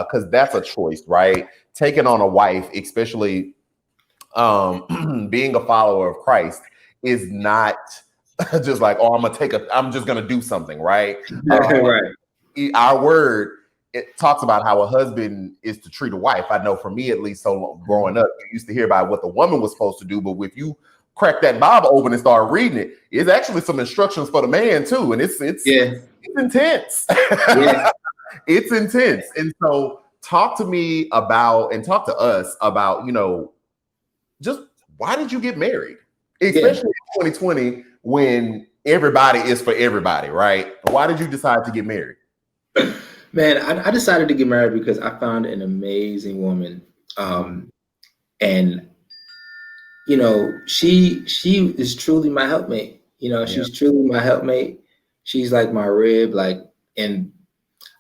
because that's a choice, right? Taking on a wife, especially being a follower of Christ, is not just like, oh, I'm just gonna do something, right? Right. Our word, it talks about how a husband is to treat a wife. I know for me, at least, so growing up, you used to hear about what the woman was supposed to do, but if you crack that Bible open and start reading it, it's actually some instructions for the man too, and it's intense. Yeah. It's intense. And so talk to me about, and talk to us about, just why did you get married? Especially in 2020 when everybody is for everybody, right? Why did you decide to get married? Man, I decided to get married because I found an amazing woman. And she is truly my helpmate. She's truly my helpmate. She's like my rib, and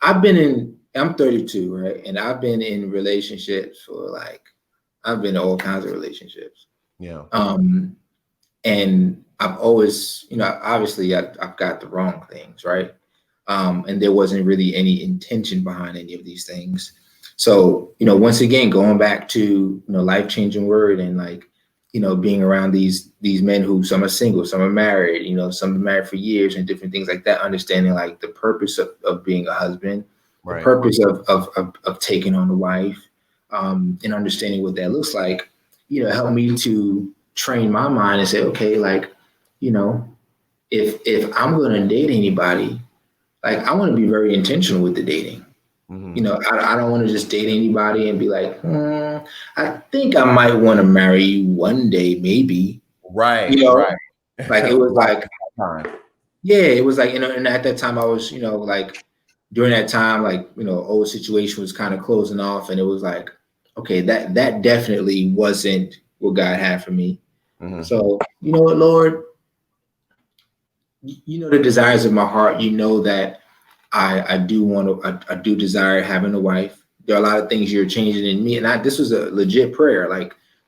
I'm 32, right? And I've been in relationships I've been in all kinds of relationships. Yeah. And I've always, obviously I've got the wrong things, right? And there wasn't really any intention behind any of these things. So, once again, going back to, life-changing word and being around these men who some are single, some are married, some are married for years and different things like that, understanding the purpose of being a husband, right, the purpose of taking on a wife, and understanding what that looks like, helped me to train my mind and say, okay, if I'm going to date anybody, I want to be very intentional with the dating. Mm-hmm. I don't want to just date anybody and be like, I think I might want to marry you one day, maybe. Right. Right. It was it was and at that time I was, during that time, old situation was kind of closing off, and it was okay, that definitely wasn't what God had for me. Mm-hmm. So, you know what, Lord, the desires of my heart, that I do desire having a wife. There are a lot of things you're changing in me. And this was a legit prayer.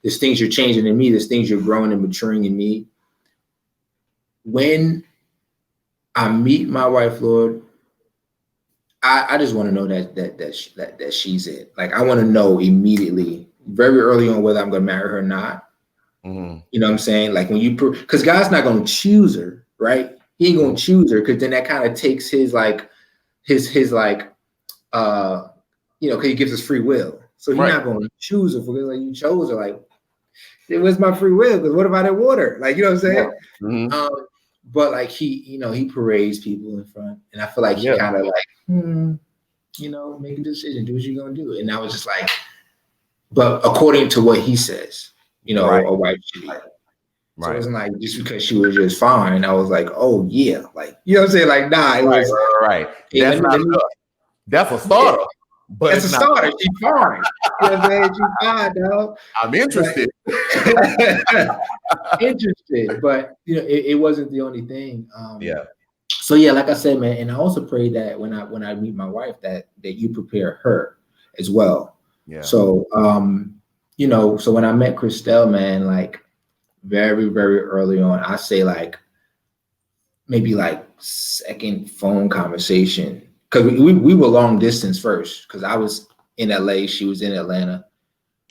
There's things you're changing in me. There's things you're growing and maturing in me. When I meet my wife, Lord, I just want to know that she's it. I want to know immediately, very early on, whether I'm going to marry her or not. Mm-hmm. You know what I'm saying? When because God's not going to choose her, right? He ain't going to choose her, because then that kind of takes his because he gives us free will. So he's not going to choose her because you chose her. It was my free will, because what about that water? You know what I'm saying? Yeah. Mm-hmm. But he parades people in front, and I feel he kind of make a decision, do what you're gonna do. And I was just but according to what he says, right, a wife should be. So it wasn't just because she was just fine. I was oh yeah, you know what I'm saying? Nah, it was right. That's not enough. That's a starter. Yeah. But that's a starter. She's fine. You know what I'm saying? She's fine, dog. I'm interested. Interested, but it wasn't the only thing. So like I said, man, and I also pray that when I meet my wife, that you prepare her as well. Yeah. So so when I met Kristelle, man, very, very early on, I say maybe second phone conversation. Because we were long distance first, because I was in LA, she was in Atlanta.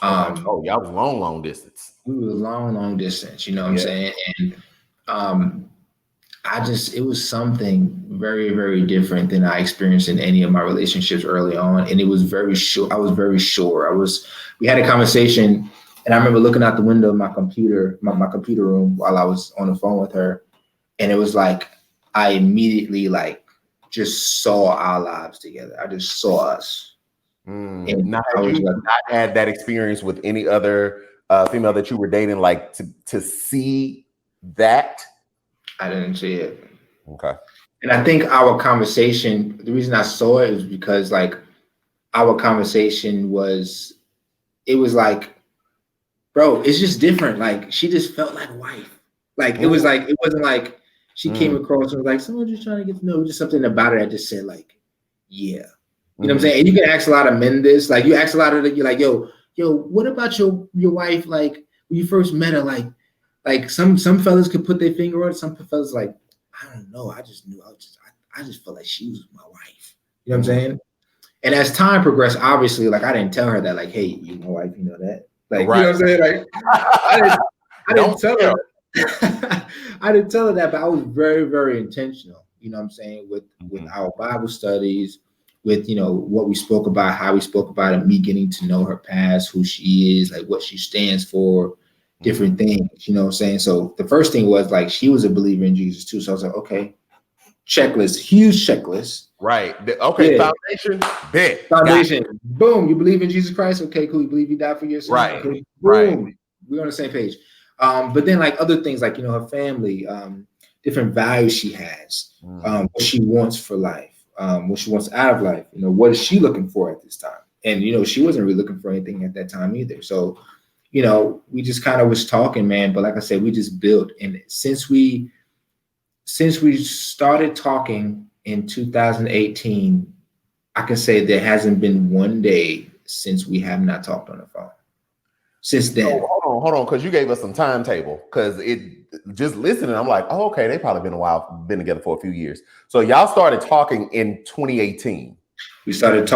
Y'all was long distance. We were long distance, you know what I'm saying? And it was something very, very different than I experienced in any of my relationships early on. And it was very sure. I was very sure. We had a conversation, and I remember looking out the window of my computer, my computer room, while I was on the phone with her. And it was I immediately just saw our lives together. I just saw us. And now, have you not had that experience with any other female that you were dating, to see that? I didn't see it. Okay. And I think our conversation, the reason I saw it is because our conversation was bro, it's just different. She just felt like a wife. It was it wasn't she came across and was someone just trying to get to know, just something about her that just said yeah. You know what I'm saying? And you can ask a lot of men this, you ask a lot of you're yo, what about your wife? When you first met her, some fellas could put their finger on it. Some fellas I don't know. I just knew. I just felt like she was my wife. You know what I'm saying? And as time progressed, obviously, like I didn't tell her that, like, hey, you my wife, you know that. Like, right. you know what I'm saying? Like, I didn't tell her. I didn't tell her that, but I was very, very intentional, you know what I'm saying, with our Bible studies, with, you know, what we spoke about, how we spoke about it, me getting to know her past, who she is, like what she stands for, different things, you know what I'm saying? So the first thing was like, she was a believer in Jesus too. So I was like, okay, checklist, huge checklist. Right. Okay. Yeah. Foundation. Bet. Foundation. Boom. You believe in Jesus Christ? Okay, cool. You believe he died for your sins? Right. Okay, boom. Right. We're on the same page. But then like other things, like, you know, her family, different values she has, what she wants for life, what she wants out of life. You know, what is she looking for at this time? And, you know, she wasn't really looking for anything at that time either. So, you know, we just kind of was talking, man. But like I said, we just built. And since we started talking in 2018, I can say there hasn't been one day since we have not talked on the phone. Since then. So, hold on, because you gave us some timetable. Because it just listening, I'm like, oh, okay, they probably been together for a few years. So y'all started talking in 2018. We started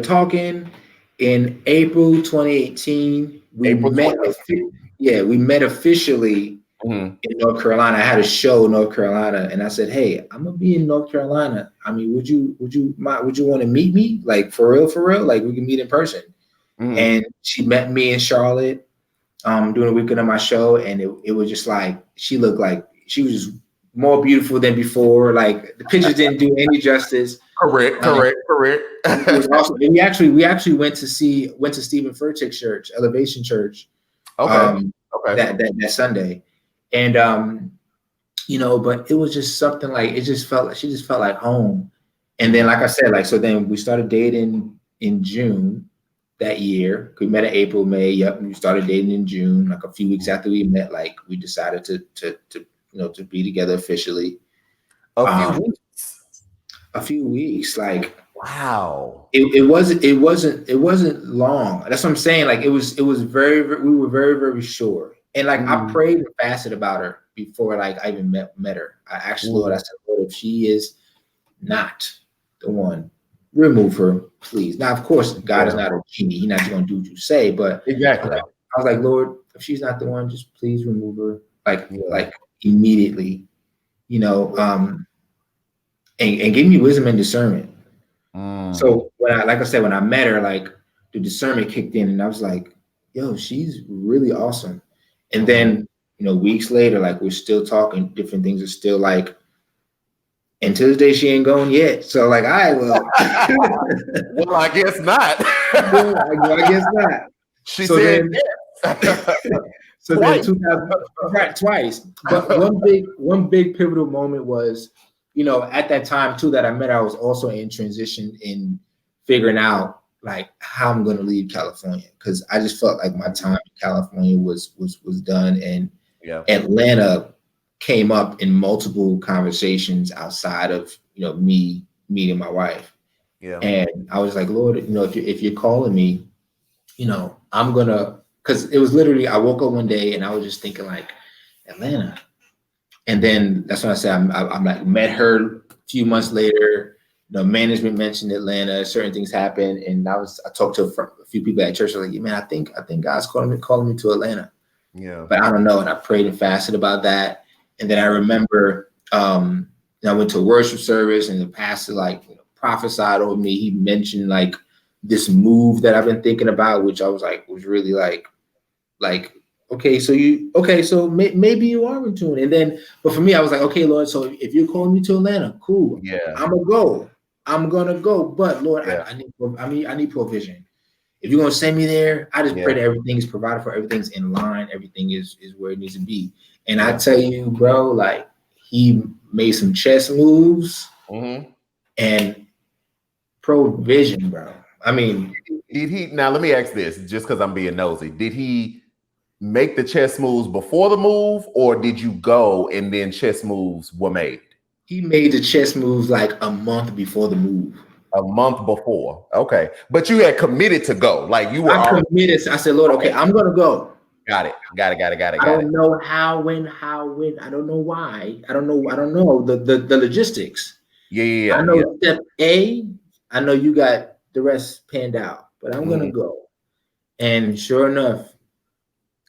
talking in April 2018. We met officially in North Carolina. I had a show in North Carolina, and I said, "Hey, I'm gonna be in North Carolina. I mean, would you want to meet me? Like for real? Like we can meet in person." And she met me in Charlotte, doing a weekend of my show, and it was just like she looked like she was just more beautiful than before. Like the pictures didn't do any justice. Correct. It was awesome. And we actually went to Stephen Furtick's church, Elevation Church. Okay. That Sunday. And you know, but it was just something like she just felt like home. And then, like I said, like so then we started dating in June that year. We met in April, May. Yep, and we started dating in June. Like a few weeks after we met, like we decided to be together officially. A few weeks, like wow. It wasn't long. That's what I'm saying. Like it was very, we were very, very sure. And like I prayed and fasted about her before like I even met her. I asked Lord, I said, Lord, if she is not the one, remove her, please. Now, of course, God is not a genie. He's not going to do what you say, but exactly. I was like, Lord, if she's not the one, just please remove her, like immediately, you know, and give me wisdom and discernment. So when I met her, like the discernment kicked in, and I was like, yo, she's really awesome. And then, you know, weeks later, like we're still talking, different things are still like, and to this day, she ain't going yet. So like, I will. Well, I guess not. I guess not. She said yes. So twice. Then twice. But one big pivotal moment was, you know, at that time too that I met her, I was also in transition in figuring out like how I'm going to leave California, because I just felt like my time in California was done, and Atlanta came up in multiple conversations outside of, you know, me meeting my wife. Yeah. And I was like, Lord, you know, if you're calling me, you know, I'm gonna, because it was literally, I woke up one day and I was just thinking like Atlanta. And then that's when I said, I'm like, met her a few months later, you know, management mentioned Atlanta, certain things happened. And I talked to a few people at church, like, man, I think God's calling me to Atlanta. Yeah. But I don't know. And I prayed and fasted about that. And then I remember, I went to a worship service, and the pastor like prophesied over me. He mentioned like this move that I've been thinking about, which I was like, was really like, okay, so maybe you are in tune. And then, but for me, I was like, okay, Lord, so if you're calling me to Atlanta, cool. Yeah, I'm gonna go. But Lord, I need provision. If you're gonna send me there, I just pray that everything is provided for, everything's in line, everything is where it needs to be. And I tell you, bro, like he made some chess moves and provision, bro. I mean, did he? Now let me ask this, just because I'm being nosy. Did he make the chess moves before the move, or did you go and then chess moves were made? He made the chess moves like a month before the move. A month before. Okay. But you had committed to go. Like you were committed. I said, Lord, okay, I'm gonna go. Got it. I don't know how, when. I don't know why. I don't know the logistics. Yeah. I know step A, I know you got the rest panned out, but I'm gonna go. And sure enough,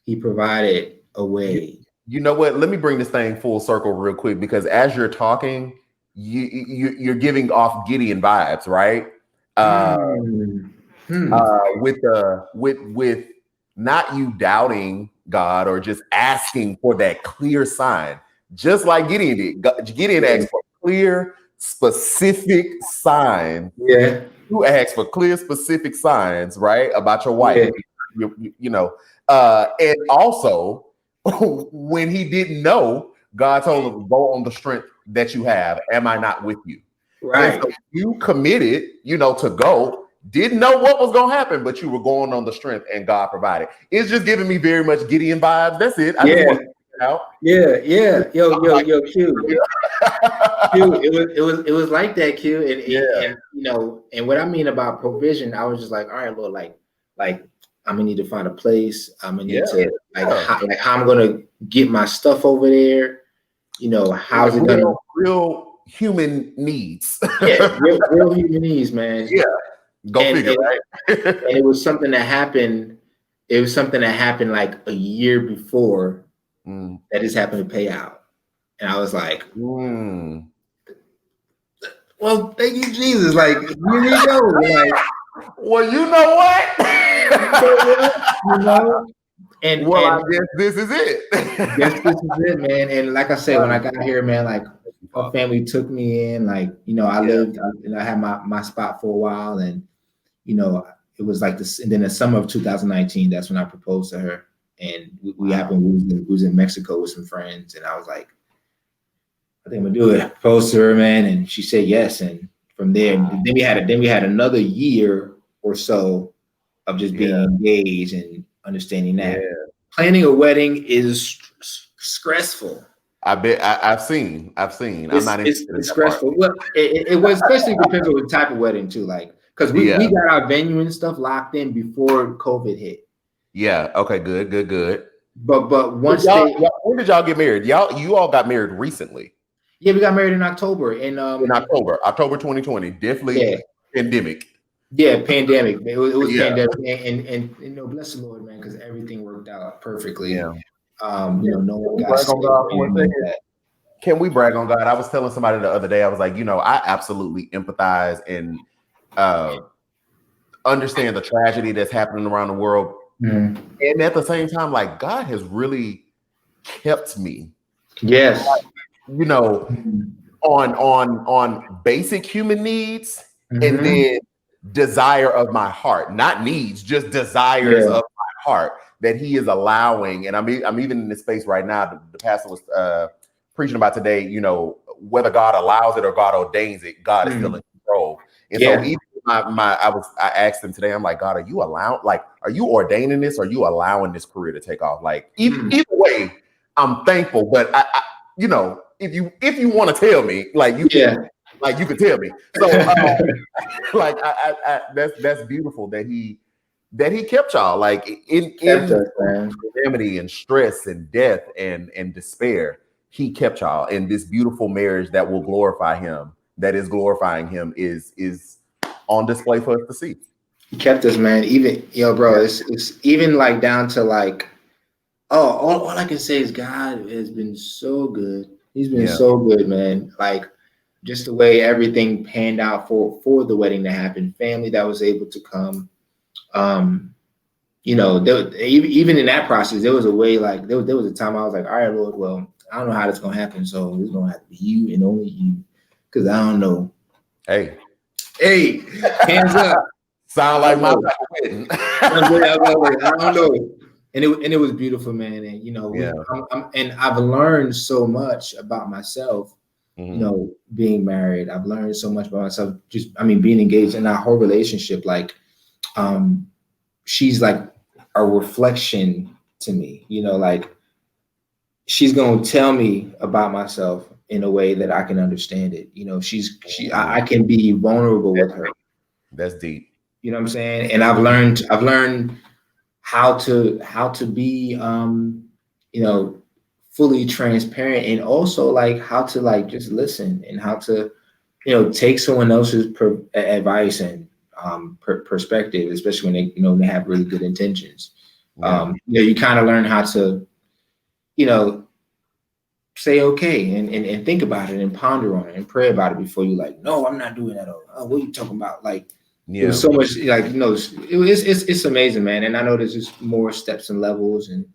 he provided a way. You know what? Let me bring this thing full circle real quick, because as you're talking, you're giving off Gideon vibes, right? With not you doubting God or just asking for that clear sign, just like Gideon did. Gideon asked for clear, specific signs. Yeah. You asked for clear, specific signs, right, about your wife. Yeah. You know, and also when he didn't know, God told him, "Go on the strength that you have. Am I not with you?" Right. And so you committed, to go. Didn't know what was going to happen, but you were going on the strength, and God provided. It's just giving me very much Gideon vibes. That's it. I just want to get it out. Yeah. Yo, Q. Q, it was like that, Q. And what I mean about provision, I was just like, all right, Lord, like I'm gonna need to find a place. I'm gonna need to how I'm gonna get my stuff over there. How's it gonna real human needs? real human needs, man. Yeah, go figure, right? And it was something that happened. It was something that happened like a year before that just happened to pay out, and I was like, well, thank you, Jesus. Like, here we go. Like, well, you know what? And I guess this is it. This is it, man. And like I said, when I got here, man, like my family took me in. Like, I lived, I had my spot for a while, and it was like this. And then the summer of 2019, that's when I proposed to her, and we was in Mexico with some friends, and I was like, I think I'm gonna do it. I proposed to her, man, and she said yes. And from there, then we had another year or so of just being engaged and understanding that planning a wedding is stressful. I bet I've seen. I'm not interested. It's stressful. Well, it was, especially depends on the type of wedding too. Like, because we got our venue and stuff locked in before COVID hit. Yeah. Okay. Good. But once when did y'all get married? You all got married recently. Yeah, we got married in October. In October 2020. Definitely pandemic. Yeah, pandemic. It was pandemic, and bless the Lord, man, because everything worked out perfectly. Yeah. No one got sick. Can we brag on God? I was telling somebody the other day, I was like, I absolutely empathize and understand the tragedy that's happening around the world. And at the same time, like, God has really kept me. Yes. On basic human needs, and then desire of my heart, not needs, just desires of my heart that he is allowing. And I'm even in this space right now. The pastor was preaching about today, whether God allows it or God ordains it, God is still in control. And so even I asked him today, I'm like, God, are you ordaining this? Or are you allowing this career to take off? Like, either way, I'm thankful. But I if you want to tell me, like, you can tell me. So that's beautiful that he kept y'all, like, in calamity and stress and death and despair. He kept y'all, and this beautiful marriage that will glorify him, that is glorifying him, is on display for us to see. He kept us, man. Even bro, it's even like down to like, all I can say is God has been so good. He's been so good, man. Like, just the way everything panned out for the wedding to happen, family that was able to come. Even in that process, there was a way, like, there was a time I was like, all right, Lord, well, I don't know how that's gonna happen, so it's gonna have to be you and only you, because I don't know. Hey, hands up. Sound like my wedding. I don't know. And it was beautiful, man. And and I've learned so much about myself. Being married, I've learned so much about myself. Being engaged in our whole relationship. Like, she's like a reflection to me. Like, she's gonna tell me about myself in a way that I can understand it. I can be vulnerable with her. That's deep. You know what I'm saying? And I've learned how to be fully transparent, and also like how to like just listen, and how to take someone else's advice and perspective, especially when they have really good intentions. You kind of learn how to, say okay and think about it and ponder on it and pray about it before you like, no, I'm not doing that. Oh, what are you talking about? Like, it was so much like, it's amazing, man. And I know there's just more steps and levels and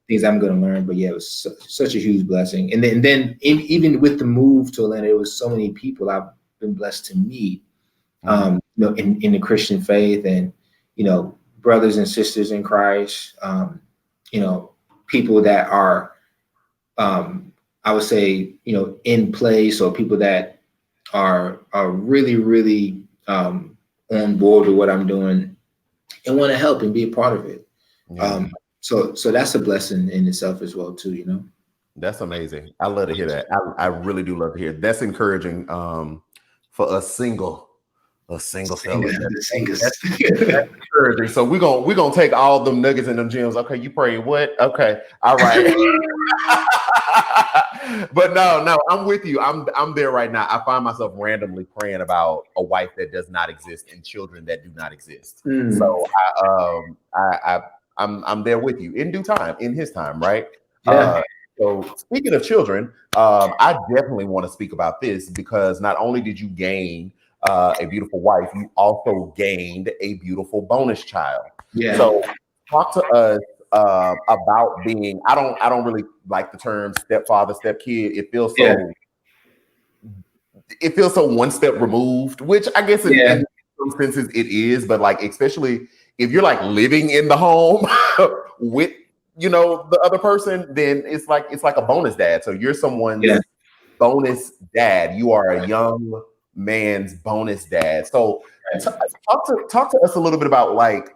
things I'm going to learn, but it was such a huge blessing. And then even with the move to Atlanta, there was so many people I've been blessed to meet, in the Christian faith, and, brothers and sisters in Christ, people that are, I would say, in place, or people that are really, really on board with what I'm doing and want to help and be a part of it. So that's a blessing in itself as well too, That's amazing. I love to hear that. I really do love to hear it. That's encouraging for us single fellas. That's encouraging. So we're gonna take all them nuggets and them gems. Okay, you pray what? Okay, all right. But no, I'm with you. I'm there right now. I find myself randomly praying about a wife that does not exist and children that do not exist. So I'm there with you in due time, in His time, right? So speaking of children, I definitely want to speak about this, because not only did you gain a beautiful wife, you also gained a beautiful bonus child. So talk to us about being. I don't really like the term stepfather, stepkid. It feels so one step removed, which I guess in some senses it is, but like, especially if you're like living in the home with the other person, then it's like a bonus dad. So you're someone's bonus dad. You are a young man's bonus dad. So talk to us a little bit about, like,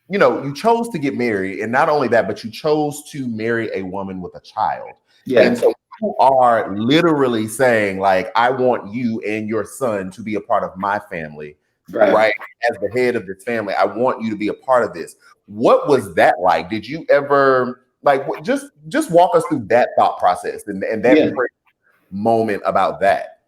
you chose to get married, and not only that, but you chose to marry a woman with a child. And so you are literally saying, like, I want you and your son to be a part of my family, right? As the head of this family, I want you to be a part of this. What was that like? Did you ever, like, just walk us through that thought process and that moment about that?